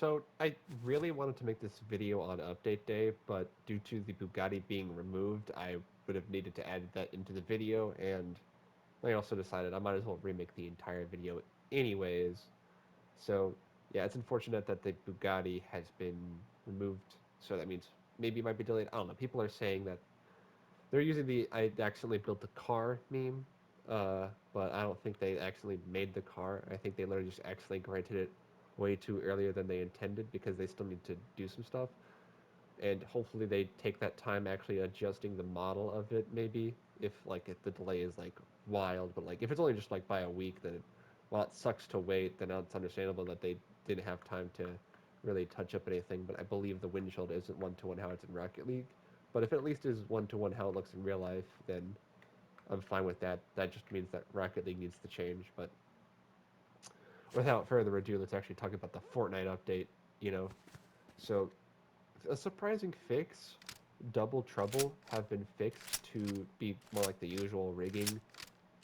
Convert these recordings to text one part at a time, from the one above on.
So I really wanted to make this video on update day, but due to the Bugatti being removed, I would have needed to add that into the video, and I also decided I might as well remake the entire video anyways. So yeah, it's unfortunate that the Bugatti has been removed, so that means maybe it might be delayed. I don't know. People are saying that they're using the "I accidentally built the car" meme, but I don't think they accidentally made the car. I think they literally just accidentally granted it way too earlier than they intended because they still need to do some stuff. And hopefully they take that time actually adjusting the model of it. Maybe if the delay is like wild, but like if it's only just like by a week, then while it sucks to wait, then it's understandable that they didn't have time to really touch up anything. But I believe the windshield isn't one to one how it's in Rocket League. But if it at least is one to one how it looks in real life, then I'm fine with that. That just means that Rocket League needs to change. But without further ado, let's actually talk about the Fortnite update. You know, so a surprising fix. Double trouble have been fixed to be more like the usual rigging.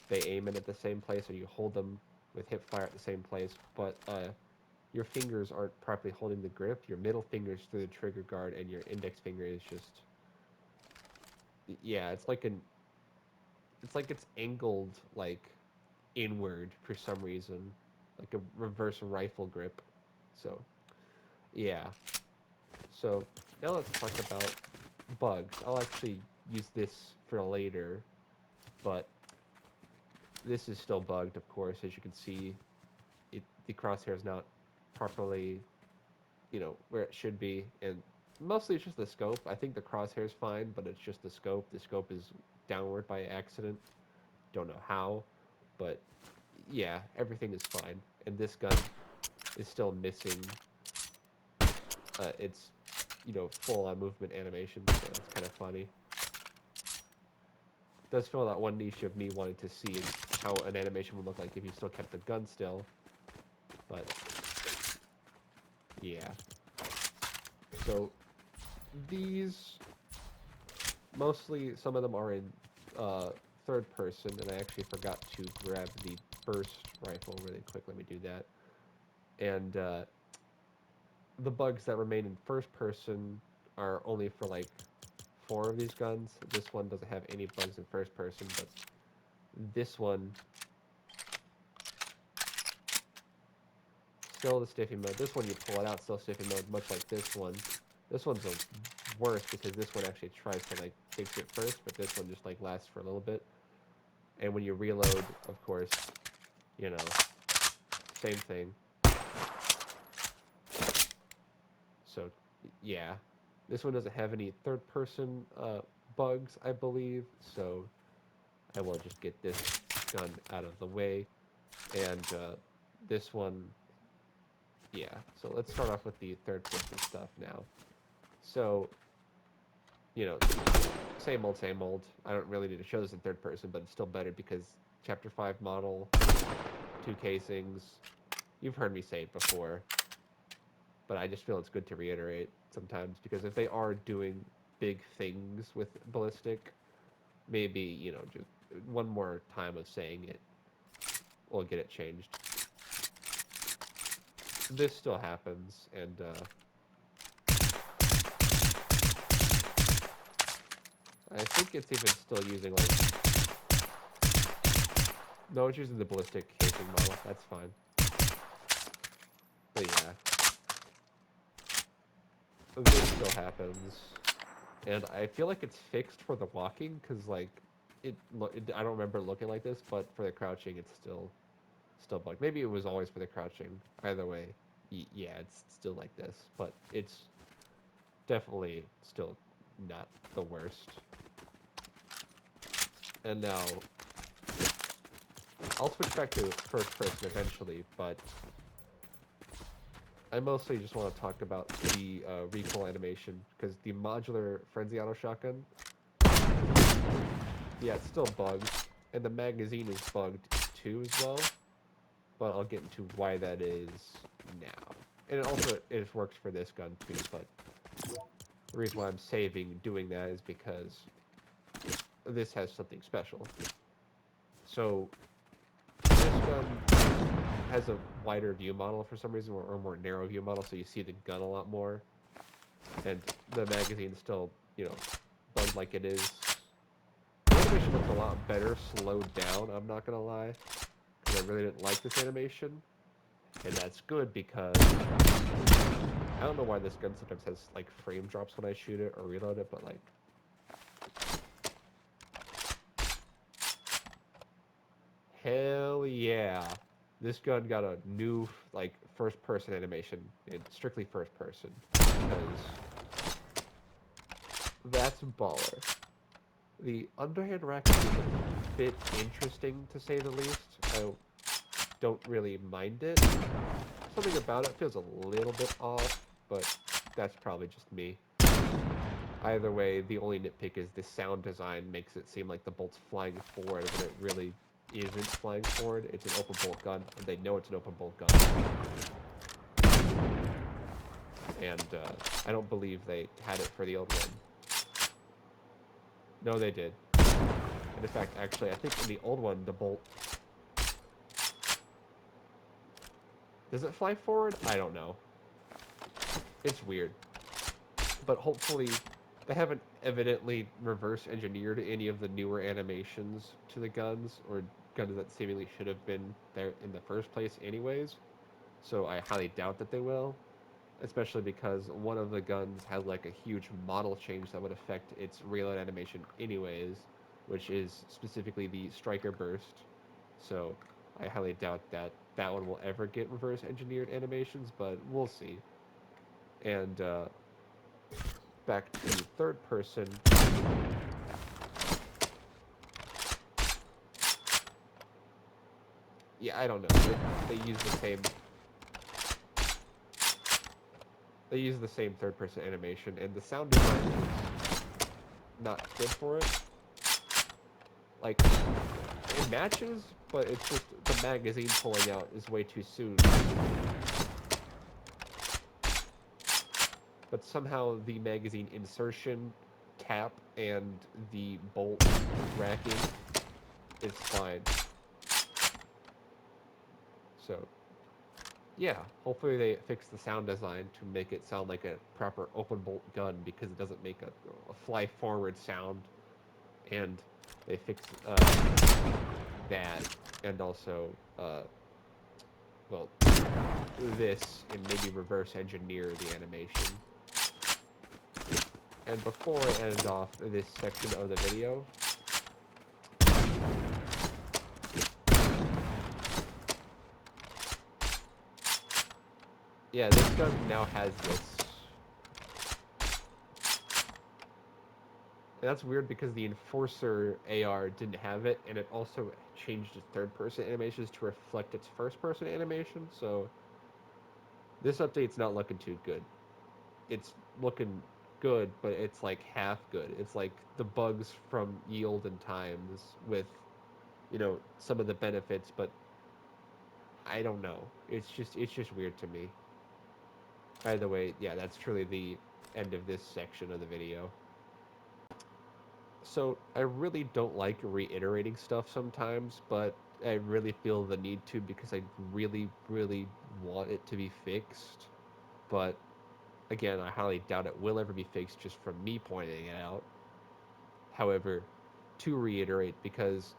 They aim it at the same place, or you hold them with hip fire at the same place, but your fingers aren't properly holding the grip. Your middle finger's through the trigger guard, and your index finger is just yeah. It's like it's angled like inward for some reason, like a reverse rifle grip. So yeah. So now let's talk about bugs. I'll actually use this for later, but this is still bugged, of course. As you can see, the crosshair is not properly, where it should be, and mostly it's just the scope. I think the crosshair is fine, but it's just the scope. The scope is downward by accident. Don't know how, but yeah, everything is fine. And this gun is still missing its, full on movement animation, so it's kind of funny. It does fill that one niche of me wanting to see how an animation would look like if you still kept the gun still, but yeah. So these mostly some of them are in third person, and I actually forgot to grab the burst rifle really quick. Let me do that. And the bugs that remain in first person are only for like four of these guns. This one doesn't have any bugs in first person, but this one still the stiffy mode. This one you pull it out, still stiffy mode, much like this one. This one's worse because this one actually tries to like fix it first, but this one just like lasts for a little bit. And when you reload, of course, you know, same thing. So yeah, this one doesn't have any third person bugs, I believe. So I will just get this gun out of the way. And this one, yeah. So let's start off with the third person stuff now. So, you know, same old, same old. I don't really need to show this in third person, but it's still better because Chapter 5 model, two casings. You've heard me say it before, but I just feel it's good to reiterate sometimes because if they are doing big things with ballistic, maybe, just one more time of saying it will get it changed. This still happens, and I think it's even still using, like... No, it's using the ballistic casing model. That's fine. But yeah. This still happens. And I feel like it's fixed for the walking, because, like, I don't remember it looking like this, but for the crouching, it's still bugged. Maybe it was always for the crouching. Either way, yeah, it's still like this. But it's definitely still not the worst. And now, I'll switch back to first person eventually, but I mostly just want to talk about the recoil animation, because the modular Frenzy Auto Shotgun, yeah, it's still bugged, and the magazine is bugged too as well, but I'll get into why that is now. And it works for this gun too, but the reason why I'm saving doing that is because this has something special. So, this gun has a wider view model for some reason, or a more narrow view model, so you see the gun a lot more, and the magazine's still, bugged like it is. The animation looks a lot better slowed down, I'm not gonna lie, because I really didn't like this animation, and that's good because I don't know why this gun sometimes has like frame drops when I shoot it or reload it, but like, hell yeah. This gun got a new like first person animation, and strictly first person, because that's baller. The underhand racking is a bit interesting to say the least. I don't really mind it. Something about it feels a little bit off, but that's probably just me. Either way, the only nitpick is the sound design makes it seem like the bolt's flying forward when it really isn't flying forward. It's an open bolt gun, and they know it's an open bolt gun. And I don't believe they had it for the old one. No, they did. And in fact, actually, I think in the old one, the bolt... Does it fly forward? I don't know. It's weird. But hopefully, they haven't evidently reverse engineered any of the newer animations to the guns, or guns that seemingly should have been there in the first place anyways. So I highly doubt that they will, especially because one of the guns had like a huge model change that would affect its reload animation anyways, which is specifically the striker burst. So I highly doubt that that one will ever get reverse engineered animations, but we'll see. And back to third person, yeah, I don't know. They use the same. They use the same third person animation, and the sound design is not good for it. Like, it matches, but it's just the magazine pulling out is way too soon. But somehow the magazine insertion, tap, and the bolt racking is fine. So, yeah, hopefully they fix the sound design to make it sound like a proper open bolt gun, because it doesn't make a fly forward sound. And they fix that, and also, well, this, and maybe reverse engineer the animation. And before I end off this section of the video, yeah, this gun now has this. And that's weird because the Enforcer AR didn't have it, and it also changed its third-person animations to reflect its first-person animation, so this update's not looking too good. It's looking good, but it's like half good. It's like the bugs from ye olden times with, some of the benefits, but I don't know. It's just weird to me. By the way, yeah, that's truly the end of this section of the video. So I really don't like reiterating stuff sometimes, but I really feel the need to, because I really, really want it to be fixed. But again, I highly doubt it will ever be fixed just from me pointing it out. However, to reiterate, because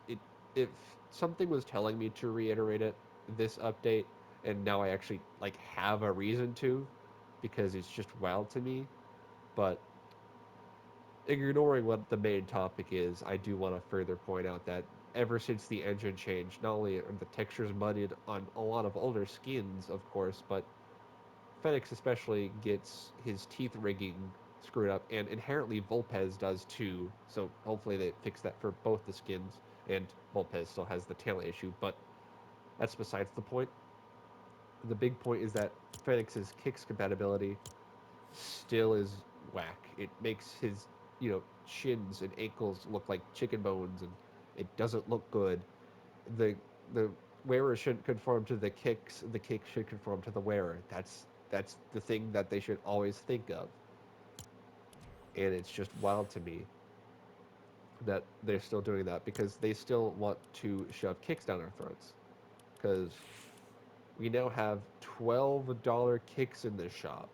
if something was telling me to reiterate it, this update, and now I actually like have a reason to, because it's just wild to me. But ignoring what the main topic is, I do want to further point out that ever since the engine change, not only are the textures muddied on a lot of older skins, of course, but Fenix especially gets his teeth rigging screwed up, and inherently Volpez does too. So hopefully they fix that for both the skins, and Volpez still has the tail issue, but that's besides the point. The big point is that Fenix's kicks compatibility still is whack. It makes his, shins and ankles look like chicken bones, and it doesn't look good. The wearer shouldn't conform to the kicks. The kick should conform to the wearer. That's the thing that they should always think of. And it's just wild to me that they're still doing that, because they still want to shove kicks down our throats. Because we now have $12 kicks in the shop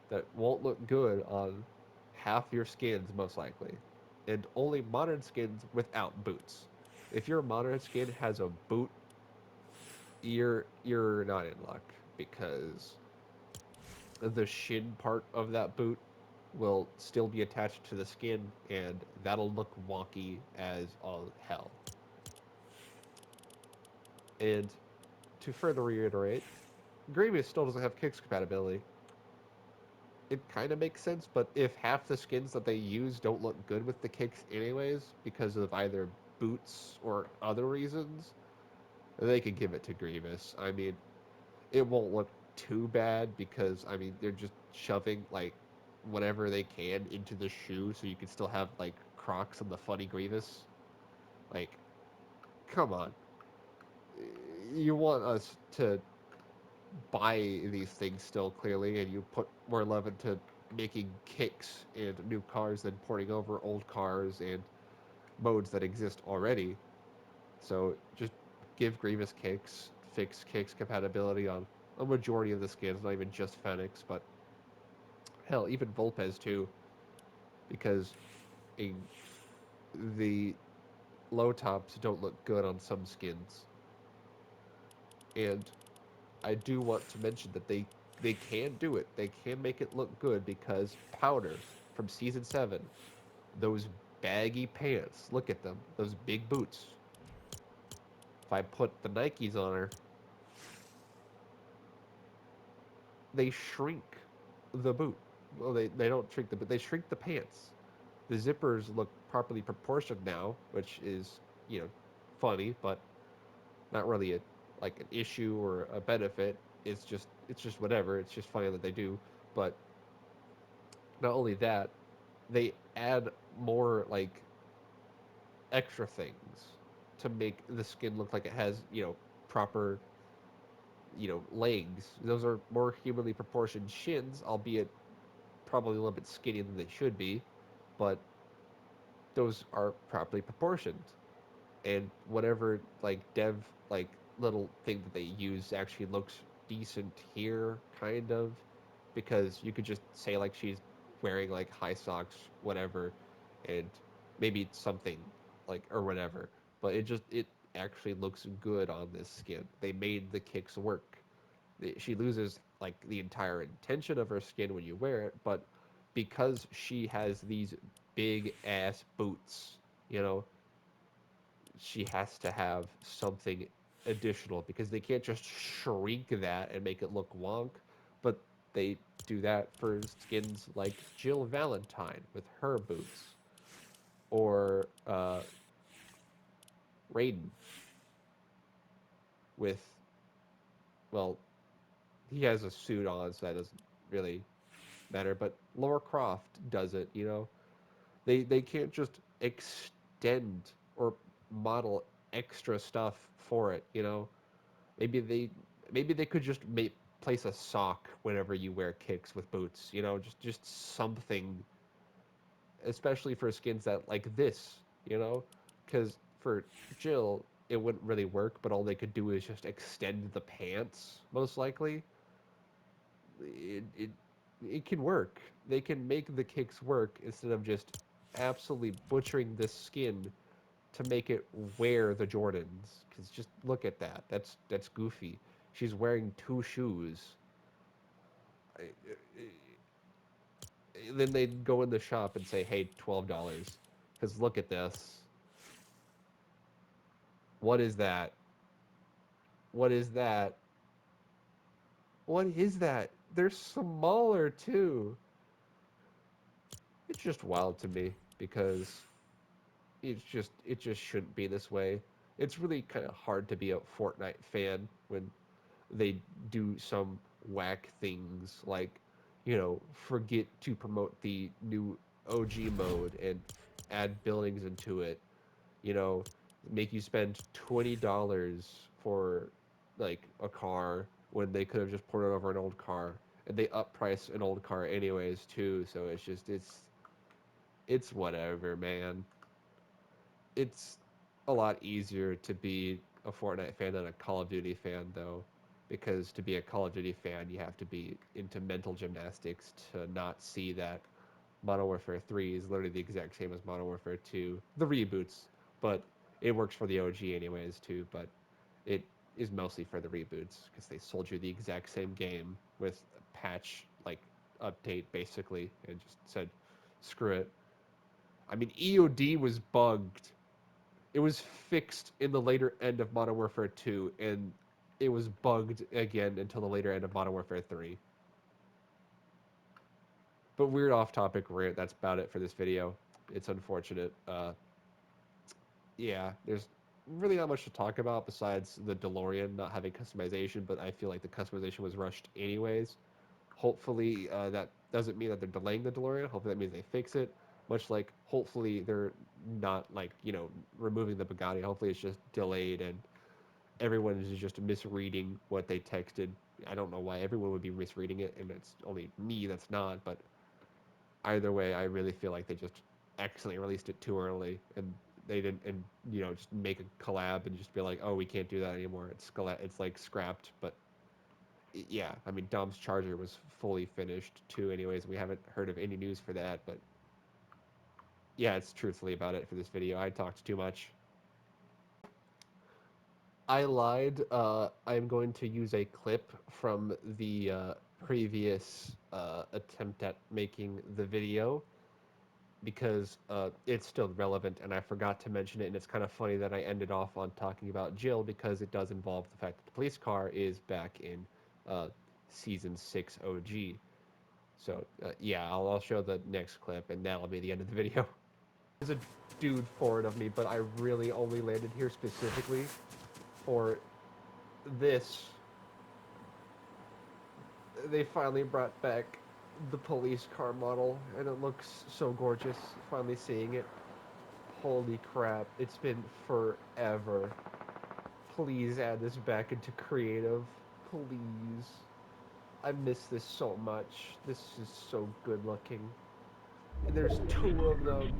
that won't look good on half your skins, most likely. And only modern skins without boots. If your modern skin has a boot, you're not in luck because the shin part of that boot will still be attached to the skin, and that'll look wonky as all hell. And to further reiterate, Grievous still doesn't have kicks compatibility. It kind of makes sense, but if half the skins that they use don't look good with the kicks anyways because of either boots or other reasons, they could give it to Grievous. I mean, it won't look too bad because I mean they're just shoving like whatever they can into the shoe so you can still have like Crocs and the funny Grievous. Like, come on. You want us to buy these things still clearly, and you put more love into making kicks and new cars than porting over old cars and modes that exist already. So just give Grievous kicks, fix kicks compatibility on a majority of the skins, not even just Fenix, but hell, even Volpez too, because a, the low tops don't look good on some skins. And I do want to mention that they can do it. They can make it look good because Powder from season 7, those baggy pants, look at them, those big boots. If I put the Nikes on her, they shrink the boot. Well, they don't shrink the boot, they shrink the pants. The zippers look properly proportioned now, which is, you know, funny, but not really a like an issue or a benefit. It's just whatever. It's just funny that they do. But not only that, they add more like extra things to make the skin look like it has, proper, legs. Those are more humanly proportioned shins, albeit probably a little bit skinnier than they should be, but those are properly proportioned. And whatever like dev like little thing that they use actually looks decent here, kind of, because you could just say like she's wearing like high socks, whatever, and maybe it's something like or whatever, but it actually looks good on this skin. They made the kicks work. She loses like the entire intention of her skin when you wear it, but because she has these big ass boots, you know, she has to have something additional because they can't just shrink that and make it look wonk, but they do that for skins like Jill Valentine with her boots, or Raiden with, well, he has a suit on, so that doesn't really matter, but Lara Croft does it, They can't just extend or model extra stuff for it, Maybe they maybe they could just place a sock whenever you wear kicks with boots. Just something, especially for skins that like this. Because for Jill it wouldn't really work, but all they could do is just extend the pants. Most likely, it it can work. They can make the kicks work instead of just absolutely butchering this skin to make it wear the Jordans. Because just look at that. That's goofy. She's wearing two shoes. Then they'd go in the shop and say, "Hey, $12." Because look at this. What is that? What is that? What is that? They're smaller too. It's just wild to me because it just shouldn't be this way. It's really kind of hard to be a Fortnite fan when they do some whack things like, forget to promote the new OG mode and add buildings into it, you know, make you spend $20 for like a car when they could have just ported over an old car. And they up price an old car anyways too, so it's whatever, man. It's a lot easier to be a Fortnite fan than a Call of Duty fan though. because to be a Call of Duty fan, you have to be into mental gymnastics to not see that Modern Warfare 3 is literally the exact same as Modern Warfare 2, the reboots, but it works for the OG anyways too, but it is mostly for the reboots because they sold you the exact same game with a patch like update basically and just said screw it. I mean EOD was bugged. It was fixed in the later end of Modern Warfare 2 and it was bugged again until the later end of Modern Warfare 3. But weird off-topic rant. That's about it for this video. It's unfortunate. Yeah, there's really not much to talk about besides the DeLorean not having customization, but I feel like the customization was rushed anyways. Hopefully, that doesn't mean that they're delaying the DeLorean. Hopefully, that means they fix it. Much like, hopefully, they're not like removing the Bugatti. Hopefully, it's just delayed and everyone is just misreading what they texted. I don't know why everyone would be misreading it, and it's only me that's not. But either way, I really feel like they just accidentally released it too early, and they didn't, and just make a collab and just be like, oh, we can't do that anymore. It's like scrapped. But yeah, I mean, Dom's Charger was fully finished too. Anyways, we haven't heard of any news for that. But yeah, it's truthfully about it for this video. I talked too much. I lied. I'm going to use a clip from the previous attempt at making the video because it's still relevant and I forgot to mention it, and it's kind of funny that I ended off on talking about Jill because it does involve the fact that the police car is back in uh, Season 6 OG. So yeah, I'll show the next clip and that'll be the end of the video. There's a dude forward of me, but I really only landed here specifically for this. They finally brought back the police car model and it looks so gorgeous finally seeing it. Holy crap, it's been forever. Please add this back into creative. Please. I miss this so much. This is so good looking. And there's two of them.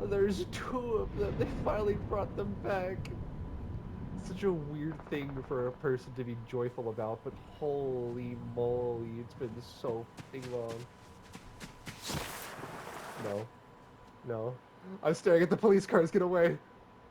There's two of them. They finally brought them back. Such a weird thing for a person to be joyful about, but holy moly, it's been so fucking long. No. No. I'm staring at the police cars. Get away.